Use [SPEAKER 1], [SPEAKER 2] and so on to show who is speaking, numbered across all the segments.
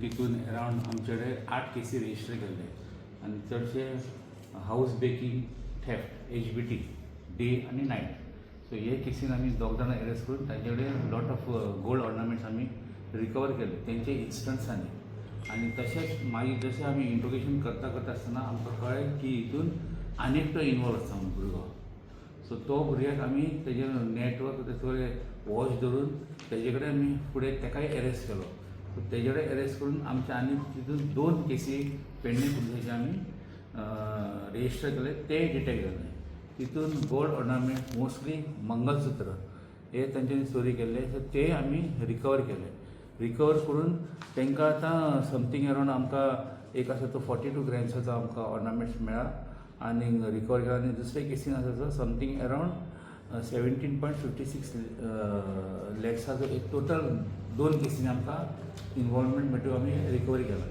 [SPEAKER 1] तितून अरावंड आमचे कडेन 8 केसी रजिस्टर केल्ले आनी चडशे house breaking theft HBT day आनी नायट. सो हे केसीन आमी दोग जाणां अरेस्ट करून तांचे कडेन लॉट ऑफ गोल्ड ऑर्नामेंट्स आमी रिकवर केले तेंचे इन्स्टंट्सांनी. आनी तशेंच मागीर जशें आमी इंट्रोगेशन करता आसतना आमकां कळ्ळें की हितून आनी एकटो इनवॉल्व आसा म्हणून भुरगो. सो तो भुरग्याक आमी तेजेर नेटवर्क तेजे वॉच धरून तेजे कडेन आमी फुडें तेकाय अरेस्ट केलो. सो तेजे कडेन अरेस्ट करून आमचे आनी तितून 2 केसी पेडणे पुलिसाचे आमी रजिस्टर केले, ते डिटेक्ट जाले. तितून गोल्ड ऑर्नामेंट मोस्टली मंगलसूत्र हे तांच्यांनी चोरी केल्ले. सो ते आमी रिकवर केले. रिकवर करून तांकां आतां समथींग अरावंड आमकां एक आसा तो 42 ग्रॅम्साचो आमकां ऑर्नामेंट्स मेळ्ळा आनी रिकवर केला. आनी दुसरे केसीन आसा तो समथींग अरावंड 17.56 लॅक्साचो एक टोटल 2 केसींनी आमकां इनवॉल्वमेंट मेळटून आमी रिकवरी केला.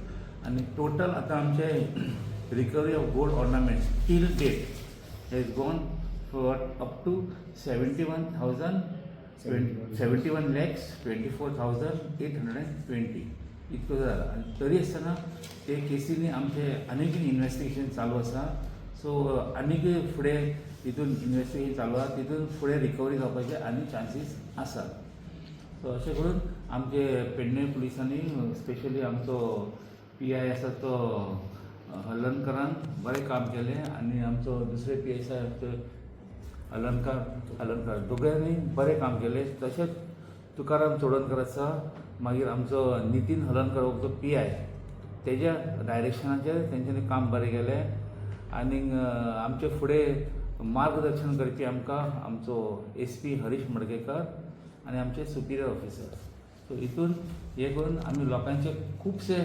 [SPEAKER 1] आनी टोटल आतां आमचे recovery of gold ornaments till date has gone for up to 71,24,820 इतको जाला. आनी तरी आसतना ते केसींनी आमचे आनीक इन्वेस्टिगेशन चालू आसा. सो आनीक फुडें हितून इन्वेस्टिगेशन चालू आसा, तितून फुडें रिकवरी जावपाचे आनी चान्सीस आसा. सो अशें करून आमचे पेडणे पुलिसांनी स्पेशली आमचो PI आसा तो हलर्णकरान बरें काम केलें आनी आमचो दुसरे PI आसा हलर्णकर दोगांयनी बरें काम केलें. तशेंच तुकाराम चोडणकर आसा, मागीर आमचो नितीन हलर्णकर हो PI तेज्या डायरेक्शनाचेर तेंच्यांनी काम बरें केलें. आनी आमचे फुडें मार्गदर्शन करपी आमकां आमचो SP हरीश मडकयकर आनी आमचे सुपिरियर ऑफिसर. सो हितून हे करून आमी लोकांचे खुबशे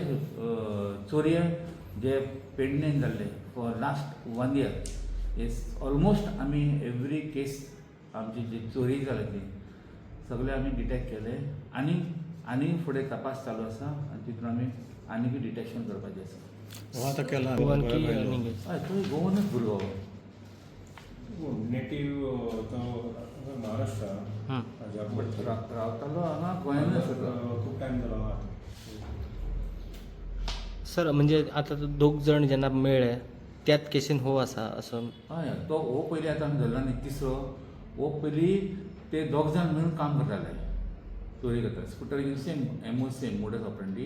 [SPEAKER 1] चोरये जे पेडणेन जाल्ले फॉर लास्ट 1 year हे ऑलमोस्ट आमी एवरी केस आमची जी चोरी जाली ती सगळे आमी डिटेक्ट केले. आनी फुडें तपास चालू आसा आनी तितून आमी आनीक डिटेक्शन करपाचें आसा.
[SPEAKER 2] आतां केला
[SPEAKER 1] हय तो गोवनूच भुरगो
[SPEAKER 3] नेटिव्ह तो महाराष्ट्रा
[SPEAKER 1] रावतालो हांगा गोंयांतूच
[SPEAKER 3] खूप टायम जालो.
[SPEAKER 2] सर म्हणजे आता दोग जण जेन्ना मेळ्ळे त्याच केसीन हो आसा असो.
[SPEAKER 1] हय तो हो पयलीं आतां आमी धरला न्ही तिसरो. हो पयलीं ते दोग जाण मेळून काम करताले, चोरी करता स्कुटर घेवन सेम मोडस ऑपरेंडी.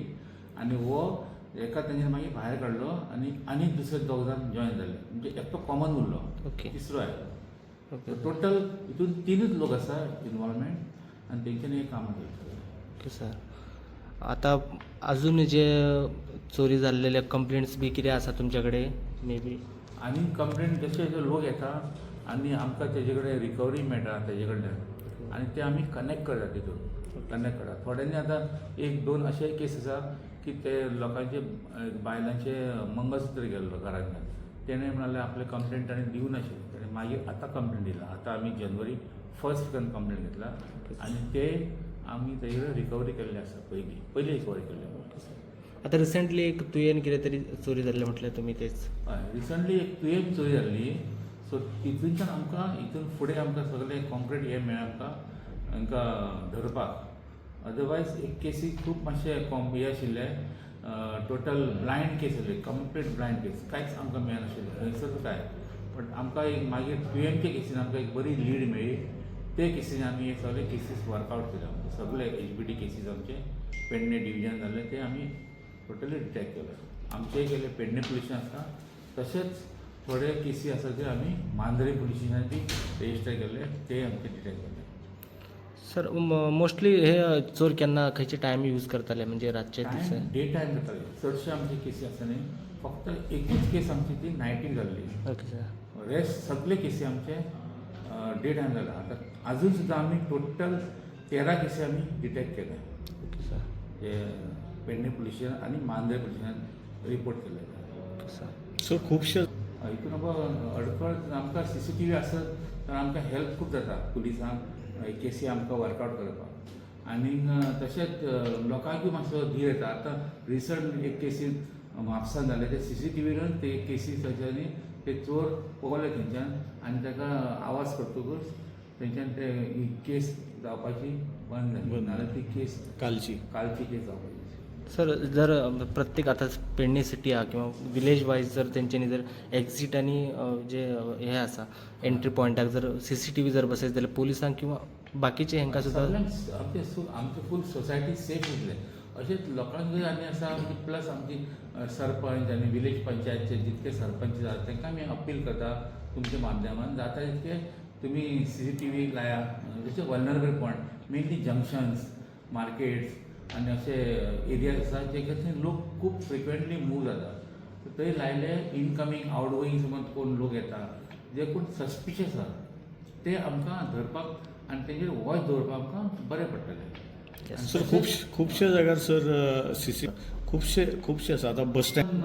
[SPEAKER 1] आनी हो एका तेंच्यानी मागीर भायर काडलो आनी दुसरे दोग जाण जॉयन जाले, म्हणजे एकटो कॉमन उरलो, तिसरो आयलो. टोटल हितून 3च लोक आसा इनवॉल्वमेंट आनी तेंच्यांनी हे कामां केलें.
[SPEAKER 2] Okay sir. आतां अजून जे चोरी जाल्लेले कंप्लेंट्स बी कितें आसा तुमचे कडेन मे बी?
[SPEAKER 1] आनी कंप्लेंट जशे लोक येता आनी आमकां तेजे कडेन रिकवरी मेळटा तेजे कडल्यान आनी ते आमी कनेक्ट करता तितून कनेक्ट करता. थोड्यांनी आतां 1-2 अशेय केस आसा की ते लोकांचे बायलांचे मंगळसूत्र गेल्लो घरांतल्यान. तेणें म्हणालें आपले कंप्लेंट ताणें दिवं नाशिल्लें, ताणें मागीर आतां कंप्लेंट दिला. आतां आमी January 1st कंप्लेंट घेतला आनी ते आमी तेजे कडेन रिकवरी केल्ले आसा. पयलीं रिकवरी केल्ले.
[SPEAKER 2] आतां रिसंटली एक तुयेन कितें तरी चोरी जाल्ली म्हटल्यार तुमी तेच?
[SPEAKER 1] हय रिसंटली एक तुयेन चोरी जाल्ली. सो तितूनच्यान आमकां हितून फुडें आमकां सगळें कॉन्क्रीट हें मेळ्ळें आमकां हांकां धरपाक. अदरवायज एक केसी खूब मातशे हें आशिल्लें, टोटल ब्लायंड केस आसली, कंप्लीट ब्लायंड केस, कांयच आमकां मेळनाशिल्लें खंयसर काय. बट आमकां एक मागीर तुयेनच्या केसीन आमकां एक बरी लीड मेळ्ळी. ते केसीन आमी हे सगळे केसीस वर्कआवट केले. आमचे सगळे HBT केसीस आमचे पेडणे डिविजन जाल्ले ते आमी टोटली डिटेक्ट केले. आमचेय केले पेडणे पुलिसान आसा, तशेंच थोडे केसी आसा ते आमी मांद्रे पुलिसांनी बी रजिस्टर केले, ते आमचे डिटेक्ट केले.
[SPEAKER 2] सर मोस्टली हे चोर केन्ना खंयचे टायम यूज करताले, म्हणजे रातचे दीस?
[SPEAKER 1] डे टायम जाताले. चडशे आमचे केसी आसा न्ही, फक्त एकूच केस आमची ती नायटीक जाल्ली.
[SPEAKER 2] Okay sir.
[SPEAKER 1] रेस्ट सगळे केसी आमचे डे टायम जाला. आतां अजून सुद्दां आमी टोटल 13 केसी आमी डिटेक्ट केल्या.
[SPEAKER 2] Okay sir.
[SPEAKER 1] हे पेडणे पुलिसान आनी मांद्रे पुलिसान रिपोर्ट केले.
[SPEAKER 2] Okay sir.
[SPEAKER 3] सो खुबशे
[SPEAKER 1] हितून अडखळ आमकां CCTV आसत तर आमकां हेल्प खूब जाता पुलिसांक केसी आमकां वर्कआवट करपाक. आनी तशेंच लोकांकूय मातसो धीर येता. आतां रिसंट एक केसीन म्हापसान जाले, ते CCTVन ते केसी तांच्यांनी ते चोर पळोवले थंयच्यान आनी ताका आवाज करतकूच थंयच्यान ते ही केस जावपाची बंद जाली. नाजाल्यार ती केस
[SPEAKER 3] कालची
[SPEAKER 1] केस जावपाची.
[SPEAKER 2] सर जर प्रत्येक आता पेडणे सिटी हा किंवा विलेज वाईज जर तेंच्यांनी जर एक्झिट आणि जे हे आसा एंट्री पॉयंटाक जर CCTV जर बसयत जाल्यार पुलिसांक किंवा बाकीचे हेंका सुद्दां
[SPEAKER 1] आमचे फूल सोसायटी सेफ उरले अशेंच लोकांक आनी आसा प्लस आमची सरपंच आनी विलेज पंचायतचे जितके सरपंच जाता तांकां आमी अपील करता तुमच्या माध्यमान जाता तितके तुमी CCTV लाया जशे vulnerable point mainly junctions markets आनी अशे एरियाज आसा जे थंय लोक खूब फ्रिक्वेंटली मूव जाता थंय लायले इनकमींग आवटगोईंग समज कोण लोक येता जे कोण सस्पिशियस आसा ते आमकां धरपाक आनी तेजेर वॉच दवरपाक आमकां बरें पडटलें.
[SPEAKER 4] सर खुबशे जाग्यार सर खुबशे आसा आतां बस स्टँड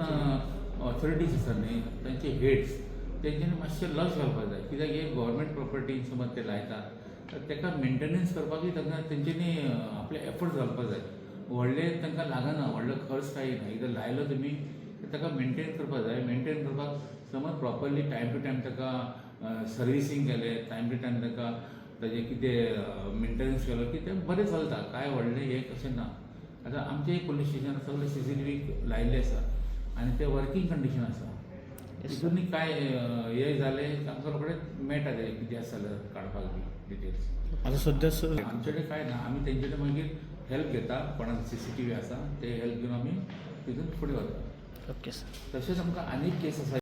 [SPEAKER 1] ऑथॉरिटीज आसा न्ही तांचे हेड्स तेंच्यांनी मातशें लक्ष घालपाक जाय कित्याक हे गव्हर्मेंट प्रॉपर्टी समज ते लायता तर ताका मेंटेनन्स करपाकूय तांकां तेंच्यांनी आपले एफर्ट्स घालपाक जाय. व्हडले तांकां लागना व्हडलो खर्च कांय ना एकदां लायलो तुमी ताका मेंटेन करपाक जाय. मेंटेन करपाक समज प्रॉपरली टायम टू टायम ताका सर्विसींग केलें टायम टू टायम ताका ताजें कितें मेंटेनन्स केलो की तें बरें चलता कांय व्हडलें हें कशें ना. आतां आमचें पुलीस स्टेशनार सगळे CCTV लायिल्ले आसा आनी ते वर्कींग कंडिशन आसा तितून कांय हें जालें आमकां रोखडें मेळटा तें कितें आसा जाल्यार काडपाक बी डिटेल्स.
[SPEAKER 4] आतां सद्या सर
[SPEAKER 1] आमचे कडेन कांय ना आमी तेंचे कडेन मागीर हेल्प घेता कोणाक CCTV आसा ते हेल्प घेवन आमी तितून फुडें वता.
[SPEAKER 2] Okay sir.
[SPEAKER 1] तशेंच आमकां आनीक केस आसा